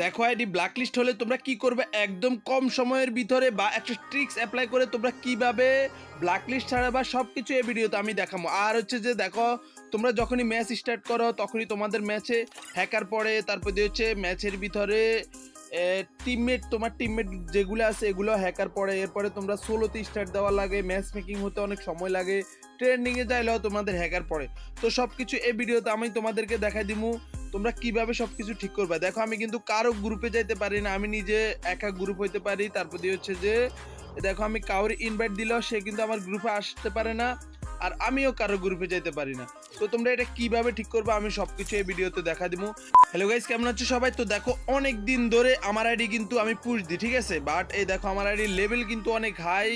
দেখো ID blacklist হলে তোমরা কি করবে, একদম কম সময়ের ভিতরে বা একটা ট্রিক্স অ্যাপ্লাই করে তোমরা কিভাবে ব্ল্যাকলিস্ট ছাড়া বা সব কিছু এই ভিডিওতে আমি দেখাবো। আর হচ্ছে যে দেখো, তোমরা যখনই ম্যাচ স্টার্ট করো তখনই তোমাদের ম্যাচে হ্যাকার পড়ে, তারপর দিয়ে হচ্ছে ম্যাচের ভিতরে তোমার টিমমেট যেগুলো আছে এগুলো হ্যাকার পড়ে। এরপরে তোমরা সোলোতে স্টার্ট দেওয়া লাগে, ম্যাচ মেকিং হতে অনেক সময় লাগে, ট্রেন্ডিংয়ে যাইলেও তোমাদের হ্যাকার পড়ে। তো সব কিছু এই ভিডিওতে আমি তোমাদেরকে দেখাই দিমু তোমরা কিভাবে সবকিছু ঠিক করবে। দেখো আমি কিন্তু কারো গ্রুপে যাইতে পারি না, আমি নিজে একা গ্রুপ হইতে পারি। তারপর দিয়ে হচ্ছে যে দেখো আমি কাউরে ইনভাইট দিলেও সে কিন্তু আমার গ্রুপে আসতে পারে না, আর আমিও কারো গ্রুপে যাইতে পারি না। তো তোমরা এটা কিভাবে ঠিক করবে আমি সবকিছু এই ভিডিওতে দেখা দিব। হ্যালো গাইস, কেমন আছো সবাই? তো দেখো অনেক দিন ধরে আমার আইডি কিন্তু আমি পুশ দিই, ঠিক আছে, বাট এই দেখো আমার আইডি লেভেল কিন্তু অনেক হাই।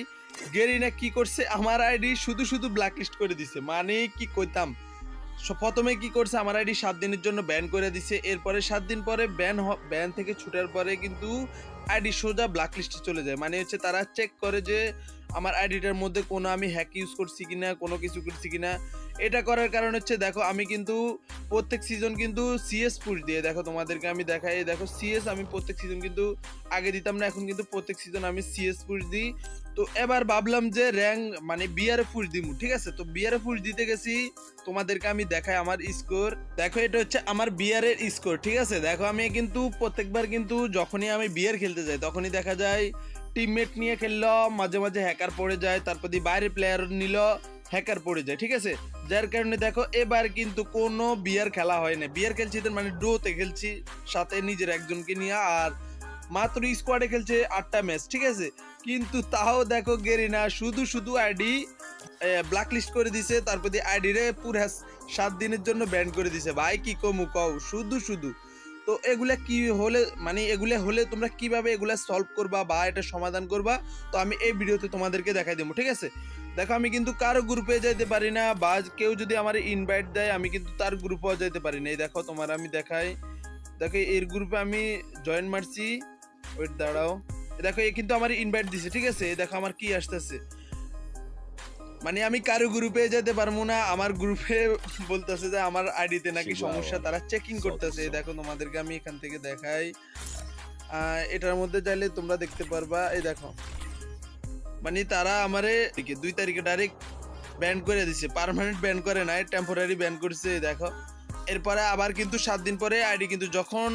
গেরিনা কি করছে, আমার আইডি শুধু শুধু ব্ল্যাকলিস্ট করে দিছে। মানে কি কইতাম, প্রথমে কি করছে, আমার আইডি 7 দিনের জন্য ব্যান করে দিছে। এরপরে 7 দিন পরে ব্যান থেকে ছুটার পরে কিন্তু আইডি সোজা ব্ল্যাকলিস্টে চলে যায়। মানে হচ্ছে তারা চেক করে যে আমার আইডিটার মধ্যে কোনো আমি হ্যাক ইউজ করছি কিনা, কোনো কিছু করছি কিনা। এটা করার কারণ হচ্ছে দেখো আমি কিন্তু প্রত্যেক সিজন কিন্তু সিএস পুশ দিয়ে, দেখো তোমাদেরকে আমি দেখাই, দেখো সিএস আমি প্রত্যেক সিজন কিন্তু আগে দিতাম না, এখন কিন্তু প্রত্যেক সিজন আমি সিএস পুশ দিই। তো এবার ভাবলাম যে র্যাঙ্ক মানে বিআরএ পুশ দিমু, ঠিক আছে। তো বিআরএ পুশ দিতে গেছি, তোমাদেরকে আমি দেখাই আমার স্কোর। দেখো এটা হচ্ছে আমার বিআর এর স্কোর, ঠিক আছে। দেখো আমি কিন্তু প্রত্যেকবার কিন্তু যখনই আমি বিআর খেলতে যাই তখনই দেখা যায় টিমমেট নিয়ে খেললো, মাঝে মাঝে হ্যাকার পড়ে যায়, তারপর দিয়ে বাইরে প্লেয়ার নিল, হ্যাকার পড়ে যায়, ঠিক আছে। যার কারণে দেখো এবার কিন্তু কোনো বিআর খেলা হয় না। বিআর খেলছি মানে ড্রোতে খেলছি, সাথে নিজের একজনকে নিয়ে, আর মাত্র স্কোয়াডে খেলছে 8টা ম্যাচ, ঠিক আছে। কিন্তু তাও দেখো গেরিনা শুধু শুধু আইডি ব্ল্যাকলিস্ট করে দিছে, তারপর দিয়ে আইডি রে পুরো 7 দিনের জন্য ব্যান করে দিছে। ভাই কি কমু কও, শুধু শুধু। তো এগুলা কি হলে, মানে এগুলা হলে তোমরা কিভাবে এগুলা সলভ করবা বা এটা সমাধান করবা, তো আমি এই ভিডিওতে তোমাদেরকে দেখাই দেবো, ঠিক আছে। দেখো আমি কিন্তু কারো গ্রুপে যাইতে পারি না, বা কেউ যদি আমার ইনভাইট দেয় আমি কিন্তু তার গ্রুপেও যাইতে পারি না। এই দেখো তোমার আমি দেখাই, দেখো এর গ্রুপে আমি জয়েন মারছি, ওয়েট দাঁড়াও, দেখো এ কিন্তু আমার ইনভাইট দিছে, ঠিক আছে। দেখো আমার কি আসতেছে, মানে আমি কারো গ্রুপে যেতে পারবো না, আমার গ্রুপে বলতেছে যে আমার আইডিতে নাকি সমস্যা, তারা চেকিং করতেছে। দেখো তোমাদেরকে আমি এখান থেকে দেখাই, এটার মধ্যে চাইলে তোমরা দেখতে পারবা। এই দেখো মানে তারা আমারে 2 তারিখে ডাইরেক্ট ব্যান করে দিছে, পার্মানেন্ট ব্যান করে নাই, টেম্পোরারি ব্যান করছে। দেখো এরপরে আবার কিন্তু 7 দিন পরে আইডি কিন্তু যখন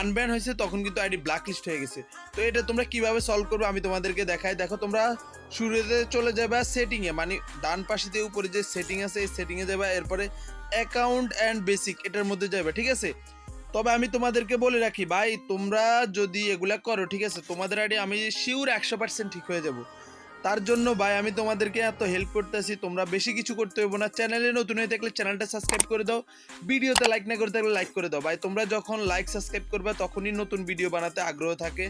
আনব্যান হয়েছে তখন কিন্তু আইডি ব্ল্যাকলিস্ট হয়ে গেছে। তো এটা তোমরা কিভাবে সলভ করবে আমি তোমাদেরকে দেখাই। দেখো তোমরা শুরুতে চলে যাবে সেটিংয়ে, মানে ডান পাশে দিয়ে উপরে যে সেটিং আছে এই সেটিংয়ে যাবে, এরপরে অ্যাকাউন্ট অ্যান্ড বেসিক এটার মধ্যে যাবে, ঠিক আছে। তবে আমি তোমাদেরকে বলে রাখি ভাই, তোমরা যদি এগুলা করো, ঠিক আছে, তোমাদের আইডি আমি শিওর 100% ঠিক হয়ে যাব। তার জন্য ভাই আমি তোমাদেরকে এত হেল্প করতেছি, তোমরা বেশি কিছু করতে হবে না। চ্যানেলে নতুন হয়ে থাকলে চ্যানেলটা সাবস্ক্রাইব করে দাও, ভিডিওতে লাইক না করে থাকলে লাইক করে দাও ভাই। তোমরা যখন লাইক সাবস্ক্রাইব করবে তখনই নতুন ভিডিও বানাতে আগ্রহ থাকে,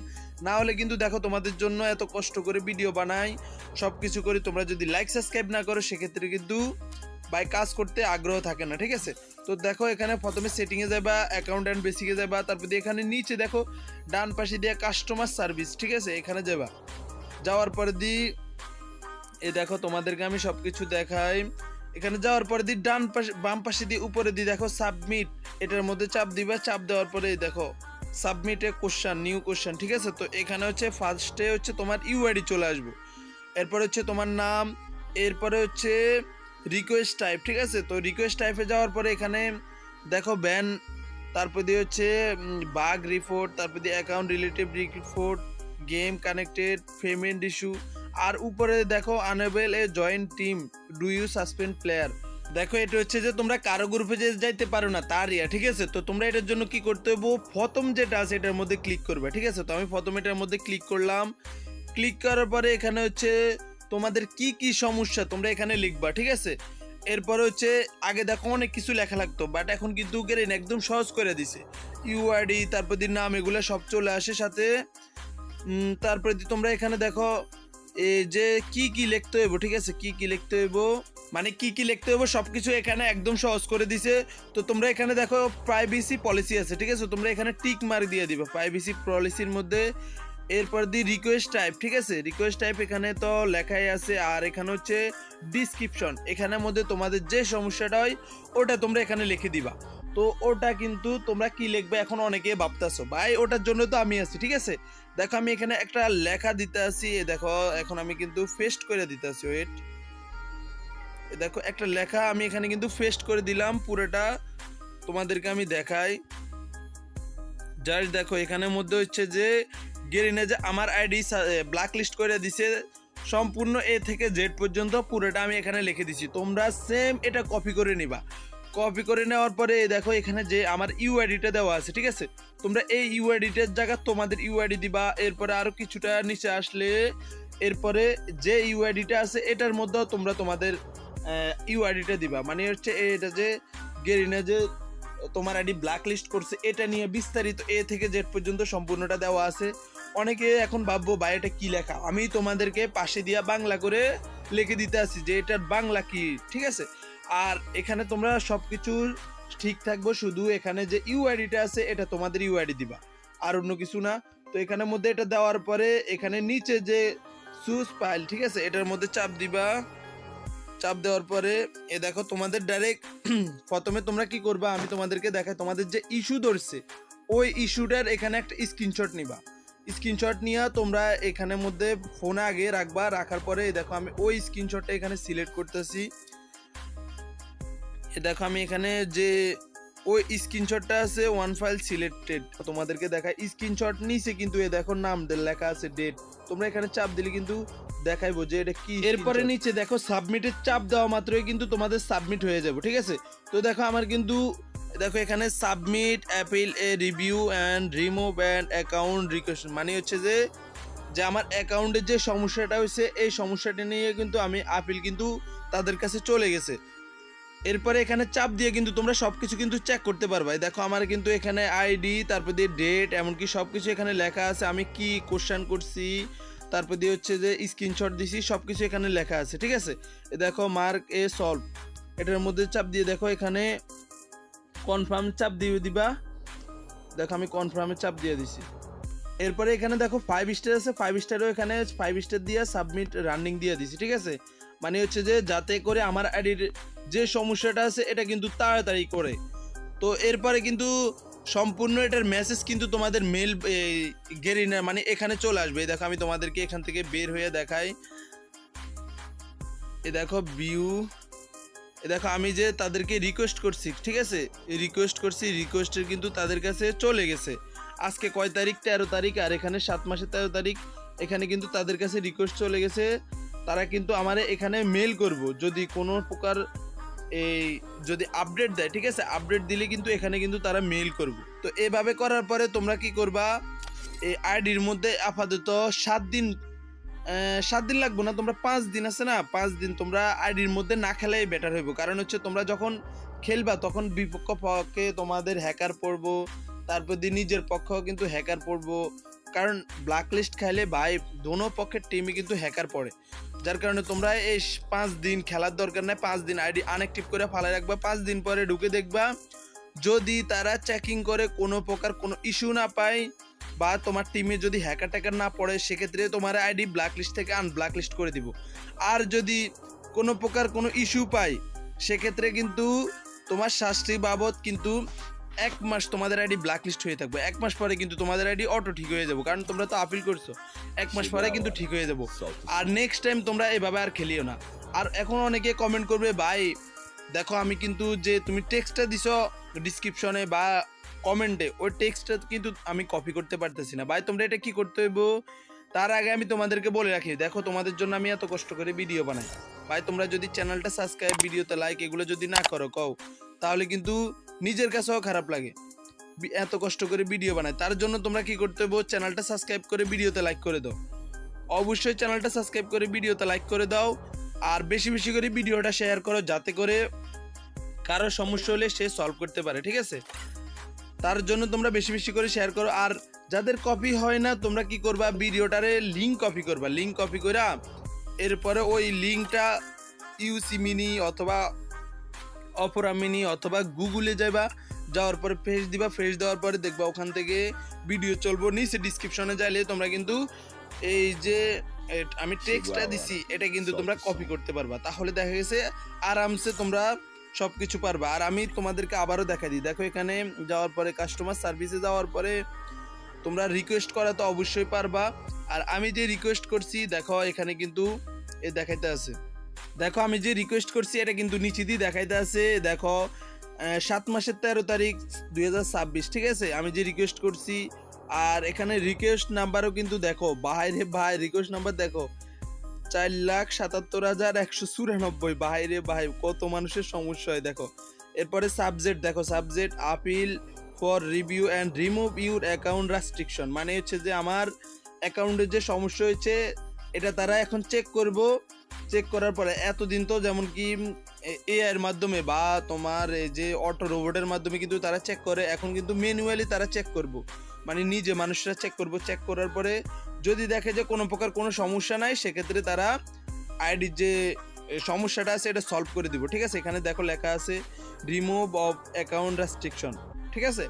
না হলে কিন্তু দেখো তোমাদের জন্য এত কষ্ট করে ভিডিও বানাই, সব কিছু করি, তোমরা যদি লাইক সাবস্ক্রাইব না করো সেক্ষেত্রে কিন্তু ভাই কাজ করতে আগ্রহ থাকে না, ঠিক আছে। তো দেখো এখানে প্রথমে সেটিংয়ে যাবা, অ্যাকাউন্ট অ্যান্ড বেসিকে যাবা, তারপর দিয়ে এখানে নিচে দেখো ডান পাশে দিয়ে কাস্টমার সার্ভিস, ঠিক আছে, এখানে যাবা। যাওয়ার পরে দি এই দেখো তোমাদেরকে আমি সবকিছু দেখাই। এখানে যাওয়ার পরে দি ডান পাশে বাম পাশে দিয়ে উপরে দিয়ে দেখো সাবমিট, এটার মধ্যে চাপ দিবা। চাপ দেওয়ার পরে এই দেখো সাবমিটে কোশ্চেন, নিউ কোশ্চেন, ঠিক আছে। তো এখানে হচ্ছে ফার্স্টে হচ্ছে তোমার ইউআইডি চলে আসবে, এরপরে হচ্ছে তোমার নাম, এরপরে হচ্ছে রিকোয়েস্ট টাইপ, ঠিক আছে। তো রিকোয়েস্ট টাইপে যাওয়ার পরে এখানে দেখো ব্যান, তারপর দিয়ে হচ্ছে বাগ রিপোর্ট, তারপর দিয়ে account relative report, game connected, payment issue, আর উপরে দেখো unable a join team, do you suspend player. দেখো এটা হচ্ছে যে তোমরা কারো গ্রুপে যে যাইতে পারো না তার ঠিক আছে। তো তোমরা এটার জন্য কি করতে হবে, প্রথম যেটা আছে এটার মধ্যে ক্লিক করবে, ঠিক আছে। তো আমি প্রথম এটার মধ্যে ক্লিক করলাম, ক্লিক করার পরে এখানে হচ্ছে তোমাদের কি কি সমস্যা তোমরা এখানে লিখবা, ঠিক আছে। এরপরে হচ্ছে আগে দেখো অনেক কিছু লেখা লাগতো, বাট এখন কিন্তু একদম সহজ করে দিছে, ইউআইডি তারপর দিয়ে নাম এগুলো সব চলে আসে সাথে। তারপরে তোমরা এখানে দেখো এই যে কি কি লিখতে হইব, ঠিক আছে, কি কি লিখতে হইব, মানে কি কি লিখতে হইব সবকিছু এখানে একদম সহজ করে দিছে। তো তোমরা এখানে দেখো প্রাইভেসি পলিসি আছে, ঠিক আছে, তোমরা এখানে টিক মার্ক দিয়ে দিবে প্রাইভেসি পলিসির মধ্যে। এরপর দি রিকোয়েস্ট টাইপ, ঠিক আছে, রিকোয়েস্ট টাইপ এখানে তো লেখাই আছে, আর এখানে হচ্ছে ডিসক্রিপশন, এখানের মধ্যে তোমাদের যে সমস্যাটা হয় ওটা তোমরা এখানে লিখে দিবা। তো ওটা কিন্তু তোমরা কি লিখবে এখন অনেকে ভাবতেছো ভাই, ওটার জন্য তো আমি আছি, ঠিক আছে। দেখো আমি এখানে একটা লেখা দিতে আসি, দেখো এখন আমি কিন্তু পেস্ট করে দিতে আসি, ওয়েট, দেখো একটা লেখা আমি এখানে কিন্তু পেস্ট করে দিলাম পুরোটা, তোমাদেরকে আমি দেখাই। জাস্ট দেখো এখানের মধ্যে হচ্ছে যে গেরিনে যে আমার আইডি ব্ল্যাক লিস্ট করে দিছে সম্পূর্ণ এ থেকে জেড পর্যন্ত পুরোটা আমি এখানে লিখে দিছি। তোমরা সেম এটা কপি করে নিবা। কপি করে নেওয়ার পরে দেখো এখানে যে আমার ইউআইডিটা দেওয়া আছে, ঠিক আছে। তোমরা এই ইউআইডিটার জায়গা তোমাদের ইউআইডি দিবা। এরপরে আরো কিছুটা নিচে আসলে এরপরে যে ইউআইডিটা আছে এটার মধ্যেও তোমরা তোমাদের ইউআইডিটা দিবা। মানে হচ্ছে এটা যে গেরিনা যে তোমার আইডি ব্ল্যাক লিস্ট করছে এটা নিয়ে বিস্তারিত এ থেকে জেড পর্যন্ত সম্পূর্ণটা দেওয়া আছে। অনেকে এখন ভাববো ভাই এটা কি লেখা, আমি তোমাদেরকে পাশে দিয়া বাংলা করে লিখে দিতে আসি যে এটার বাংলা কি, ঠিক আছে। আর এখানে তোমরা সবকিছু ঠিক থাকবো, শুধু এখানে যে ইউআইডিটা আছে এটা তোমাদের ইউআইডি দিবা, আর অন্য কিছু না। তো এখানের মধ্যে এটা দেওয়ার পরে এখানে নিচে যে সুজ ফাইল, ঠিক আছে, এটার মধ্যে চাপ দিবা। চাপ দেওয়ার পরে এ দেখো তোমাদের ডাইরেক্ট প্রথমে তোমরা কি করবা আমি তোমাদেরকে দেখাই। তোমাদের যে ইস্যু ধরছে ওই ইস্যুটার এখানে একটা স্ক্রিনশট নিবা। স্ক্রিনশট নিয়ে তোমরা এখানের মধ্যে ফোনে আগে রাখবা। রাখার পরে দেখো আমি ওই স্ক্রিনশটটা এখানে সিলেক্ট করতেছি। দেখো আমি এখানে যে ওই স্ক্রিনশটটা আছে ওয়ান ফাইল সিলেক্টেড, তোমাদেরকে দেখায় স্ক্রিনশট নিচে কিন্তু এ দেখো নাম লেখা আছে ডেট। তোমরা এখানে চাপ দিলে কিন্তু দেখাইবো যে এটা কি। এরপরে নিচে দেখো সাবমিটের চাপ দেওয়া মাত্রই কিন্তু তোমাদের সাবমিট হয়ে যাবে, ঠিক আছে। তো দেখো আমার কিন্তু দেখো এখানে submit appeal A review and remove and account request, মানে হচ্ছে যে আমার অ্যাকাউন্টের যে সমস্যাটা হয়েছে এই সমস্যাটা নিয়ে কিন্তু আমি আপিল কিন্তু তাদের কাছে চলে গেছে। এরপরে এখানে চাপ দিয়ে কিন্তু তোমরা সবকিছু কিন্তু চেক করতে পারবে। দেখো আমার কিন্তু এখানে আইডি, তারপর দিয়ে ডেট, এমনকি সবকিছু এখানে লেখা আছে, আমি কি কোশ্চেন করছি, তারপর দিয়ে হচ্ছে যে স্ক্রিনশট দিছি, সবকিছু এখানে লেখা আছে, ঠিক আছে। দেখো মার্ক এ সলভ, এটার মধ্যে চাপ দিয়ে দেখো এখানে কনফার্ম চাপ দিয়ে দিবা। দেখো আমি কনফার্মে চাপ দিয়ে দিছি। এরপরে এখানে দেখো 5 স্টার আছে, 5 স্টারও এখানে 5 স্টার দিয়ে সাবমিট রানিং দিয়ে দিছি, ঠিক আছে। মানে হচ্ছে যে যাতে করে আমার আইডির যে সমস্যাটা আছে এটা কিন্তু তাড়াতাড়ি করে। তো এরপরে কিন্তু সম্পূর্ণ এটার মেসেজ কিন্তু তোমাদের মেল গেরিনা মানে এখানে চলে আসবে। দেখো আমি তোমাদেরকে এখান থেকে বের হয়ে দেখাই। এ দেখো ভিউ, এ দেখো আমি যে তাদেরকে রিকোয়েস্ট করছি, ঠিক আছে, রিকোয়েস্ট করছি, রিকোয়েস্টের কিন্তু তাদের কাছে চলে গেছে। আজকে কয় তারিখ, 13 তারিখ, আর এখানে 7 মাসের 13 তারিখ, এখানে কিন্তু তাদের কাছে রিকোয়েস্ট চলে গেছে। তারা কিন্তু আমারে এখানে মেল করব যদি কোনো প্রকার এই যদি আপডেট দেয়, ঠিক আছে, আপডেট দিলে কিন্তু এখানে কিন্তু তারা মেল করব। তো এভাবে করার পরে তোমরা কি করবা, এই আইডির মধ্যে আপাতত 7 দিন 7 দিন লাগবে না, তোমরা 5 দিন আছে না, 5 দিন তোমরা আইডির মধ্যে না খেলাই বেটার হইব। কারণ হচ্ছে তোমরা যখন খেলবা তখন বিপক্ষ পক্ষে তোমাদের হ্যাকার পড়বো, তারপর দিয়ে নিজের পক্ষেও কিন্তু হ্যাকার পড়বো। কারণ ব্ল্যাক লিস্ট খাইলে ভাই দোনো পক্ষের টিমে কিন্তু হ্যাকার পড়ে। যার কারণে তোমরা এই 5 দিন খেলার দরকার নাই, 5 দিন আইডি আনঅ্যাক্টিভ করে ফালাই রাখবা। 5 দিন পরে ঢুকে দেখবা যদি তারা চেকিং করে কোনো প্রকার কোনো ইস্যু না পায় বা তোমার টিমে যদি হ্যাকার ট্যাকার না পড়ে, সেক্ষেত্রে তোমার আইডি ব্ল্যাক লিস্ট থেকে আনব্ল্যাক লিস্ট করে দিব। আর যদি কোনো প্রকার কোনো ইস্যু পাই সেক্ষেত্রে কিন্তু তোমার শাস্তি বাবদ কিন্তু 1 মাস তোমাদের আইডি ব্ল্যাক লিস্ট হয়ে থাকবে। 1 মাস পরে কিন্তু তোমাদের আইডি অটো ঠিক হয়ে যাবো, কারণ তোমরা তো আপিল করছো। 1 মাস পরে কিন্তু ঠিক হয়ে যাবো। আর নেক্সট টাইম তোমরা এভাবে আর খেলিও না। আর এখন অনেকে কমেন্ট করবে ভাই দেখো আমি কিন্তু যে তুমি টেক্সটটা দিছো ডিসক্রিপশনে বা কমেন্টে, ওই টেক্সটটা কিন্তু আমি কপি করতে পারতেছি না। ভাই তোমরা এটা কি করতে হইব, তার আগে আমি তোমাদেরকে বলে রাখি, দেখো তোমাদের জন্য আমি এত কষ্ট করে ভিডিও বানাই। ভাই তোমরা যদি চ্যানেলটা সাবস্ক্রাইব, ভিডিওতে লাইক এগুলো যদি না করো কও, তাহলে কিন্তু নিজের কাছেও খারাপ লাগে। এত কষ্ট করে ভিডিও বানাই, তার জন্য তোমরা কি করতে হইব, চ্যানেলটা সাবস্ক্রাইব করে ভিডিওতে লাইক করে দাও। অবশ্যই চ্যানেলটা সাবস্ক্রাইব করে ভিডিওতে লাইক করে দাও। আর বেশি বেশি করে ভিডিওটা শেয়ার করো, যাতে করে কারো সমস্যা হলে সে সলভ করতে পারে, ঠিক আছে। তার জন্য তোমরা বেশি বেশি করে শেয়ার করো। আর যাদের কপি হয় না তোমরা কি করবা, ভিডিওটারে লিঙ্ক কপি করবা। লিঙ্ক কপি করে এরপরে ওই লিঙ্কটা ইউসি মিনি অথবা অপরা মিনি অথবা গুগলে যাবা, যাওয়ার পরে ফেস দিবা। ফেস দেওয়ার পরে দেখবা ওখান থেকে ভিডিও চলবো। নিচে ডিসক্রিপশনে যাইলে তোমরা কিন্তু এই যে আমি টেক্সটটা দিছি এটা কিন্তু তোমরা কপি করতে পারবা। তাহলে দেখা গেছে আরামসে তোমরা সব কিছু পারবা। আর আমি তোমাদেরকে আবারও দেখা দিই, দেখো এখানে যাওয়ার পরে কাস্টমার সার্ভিসে যাওয়ার পরে তোমরা রিকোয়েস্ট করা তো অবশ্যই পারবা। আর আমি যে রিকোয়েস্ট করছি দেখো এখানে কিন্তু এ দেখাইতে আছে, দেখো আমি যে রিকোয়েস্ট করছি এটা কিন্তু নিচে দিয়ে দেখাইতে আছে, দেখো 7 মাসের 13 তারিখ 2026, ঠিক আছে, আমি যে রিকোয়েস্ট করছি। আর এখানে রিকোয়েস্ট নাম্বারও কিন্তু দেখো বাহাইরে ভাই, রিকোয়েস্ট নাম্বার দেখো 4,77,194। বাহাইরে ভাই, কত মানুষের সমস্যা হয় দেখো। এরপরে সাবজেক্ট দেখো, subject appeal for review and remove your account restriction, মানে হচ্ছে যে আমার অ্যাকাউন্টের যে সমস্যা হয়েছে এটা তারা এখন চেক করব। চেক করার পরে এতদিন তো যেমন কি এআই এর মাধ্যমে বা তোমার এই যে অটো রোবটের মাধ্যমে কিন্তু তারা চেক করে, এখন কিন্তু ম্যানুয়ালি তারা চেক করব, মানে নিজে মানুষরা চেক করব। চেক করার পরে যদি দেখে যে কোনো প্রকার কোনো সমস্যা নাই, সেক্ষেত্রে তারা আইডির যে সমস্যাটা আছে এটা সলভ করে দিব, ঠিক আছে। এখানে দেখো লেখা আছে রিমুভ অফ অ্যাকাউন্ট রেস্ট্রিকশন, ঠিক আছে।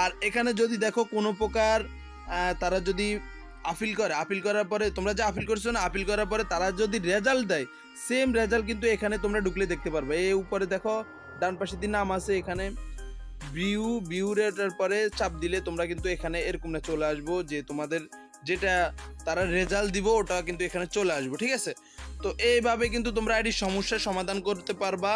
আর এখানে যদি দেখো কোনো প্রকার তারা যদি আপিল করে, আপিল করার পরে তোমরা যে আপিল করছো না, আপিল করার পরে তারা যদি রেজাল্ট দেয়, সেম রেজাল্ট কিন্তু এখানে তোমরা ঢুকলে দেখতে পারবে। এই উপরে দেখো ডান পাশে দিন নাম আছে, এখানে ভিউরেটার পরে চাপ দিলে তোমরা কিন্তু এখানে এরকম না চলে আসবো, যে তোমাদের যেটা তারা রেজাল্ট দিব ওটা কিন্তু এখানে চলে আসবো, ঠিক আছে। তো এইভাবে কিন্তু তোমরা আইডির সমস্যার সমাধান করতে পারবা।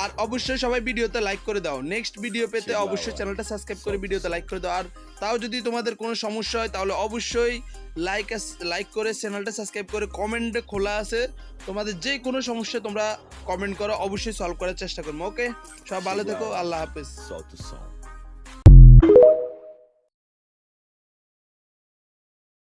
আর অবশ্যই সবাই ভিডিওতে লাইক করে দাও, নেক্সট ভিডিও পেতে অবশ্যই চ্যানেলটা সাবস্ক্রাইব করে ভিডিওতে লাইক করে দাও। আর তাও যদি তোমাদের কোনো সমস্যা হয় তাহলে অবশ্যই লাইক করে চ্যানেলটা সাবস্ক্রাইব করে কমেন্টে খোলা আছে, তোমাদের যে কোনো সমস্যা তোমরা কমেন্ট করো, অবশ্যই সলভ করার চেষ্টা করবো। ওকে, সব ভালো থেকো, আল্লাহ হাফেজ।